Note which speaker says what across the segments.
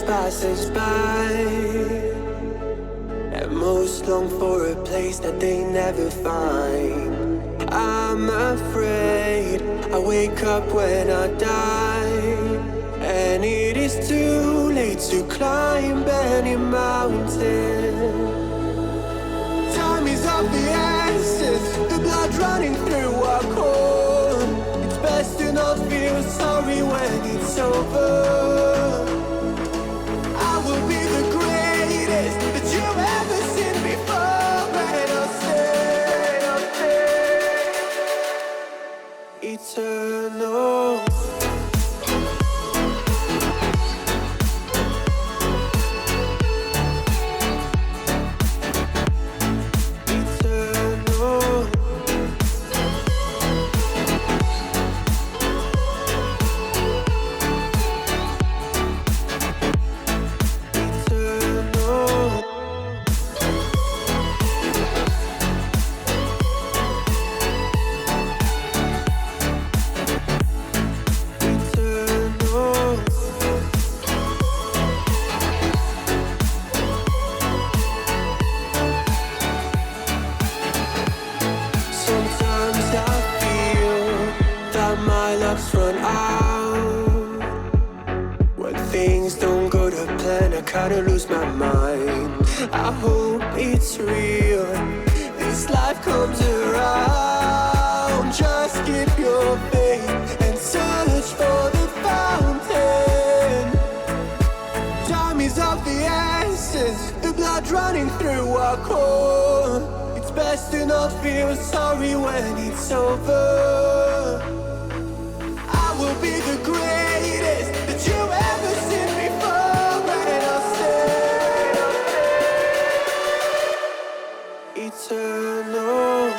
Speaker 1: passers by, and most long for a place that they never find. I'm afraid I wake up when I die, and it is too late to climb any mountain. Time is of the essence, the blood running through our core. It's best to not feel sorry when it's over. I will be the greatest that you've ever seen before, and I'll stay eternal. Run out when things don't go to plan. I kinda lose my mind. I hope it's real, this life comes around. Just keep your faith and search for the fountain. Time is of the essence, the blood running through our core. It's best to not feel sorry when it's over. Will be the greatest that you've ever seen before, and I'll stay eternal.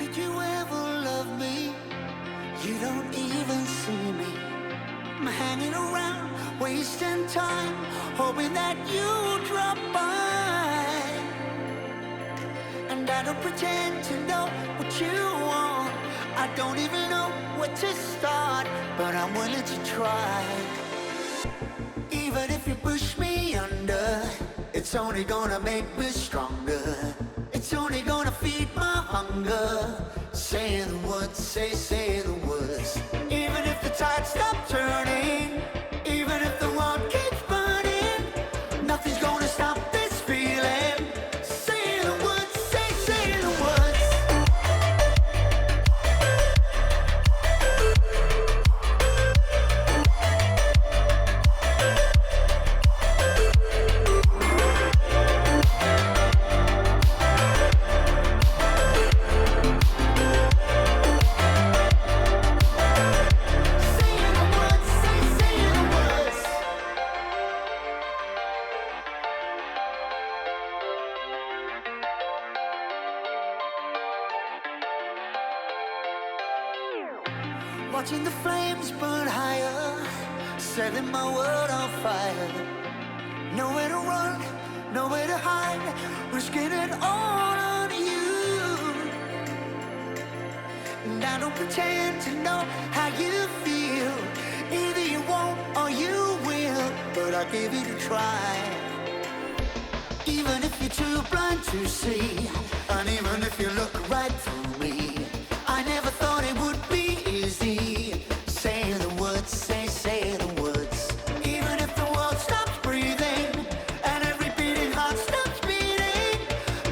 Speaker 1: could you ever love me? You don't even see me. I'm hanging around, wasting time, hoping that you drop by. And I don't pretend to know what you want. I don't even know where to start, but I'm willing to try. Even if you push me under, it's only gonna make me stronger. It's only gonna feed my hunger. Say the words, say the words. Even if the tide stops turning, even if the world keeps burning, nothing's gonna stop this feeling. Say the words, say the words. Watching the flames burn higher, setting my world on fire. Nowhere to run, nowhere to hide, risking it all on you. And I don't pretend to know how you feel. Either you won't or you will, but I'll give it a try. Even if you're too blind to see, and even if you look right through me, I never thought it would be easy. Say the words, say the words. Even if the world stops breathing and every beating heart stops beating,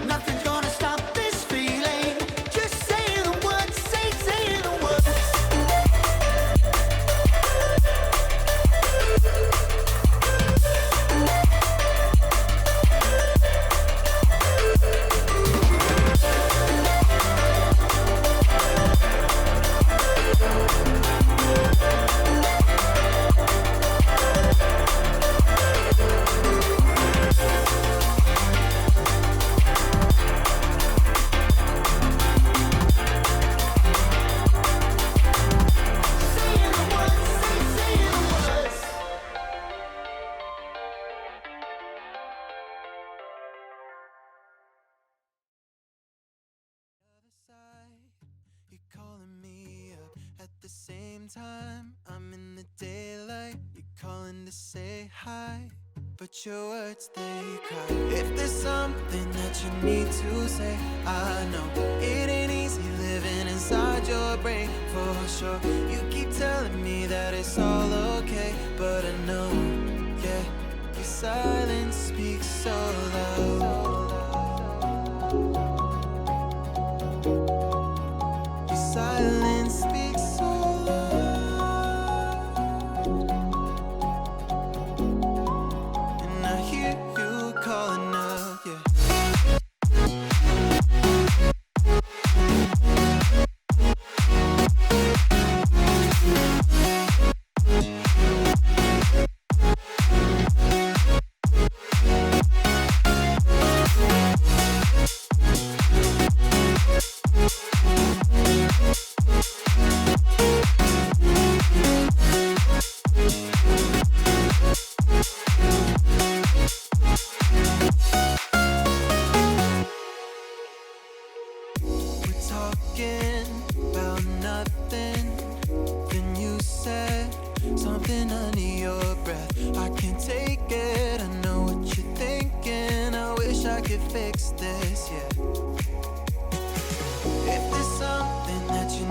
Speaker 1: nothing's gonna stop this feeling. Just say the words, say the words.
Speaker 2: You're calling me up at the same time. I'm in the daylight. You're calling to say hi, but your words, they cry. If there's something that you need to say, I know it ain't easy living inside your brain, for sure. You keep telling me that it's all okay, but I know, yeah, your silence speaks so loud. Silence speaks so loud, and I hear you calling out, yeah.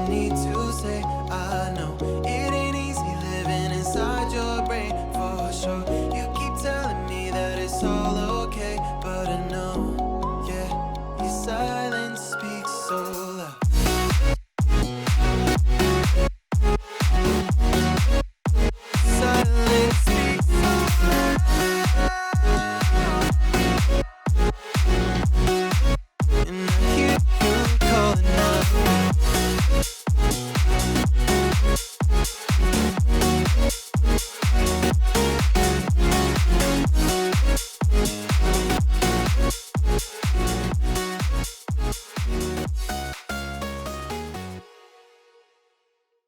Speaker 2: Need to say, I know it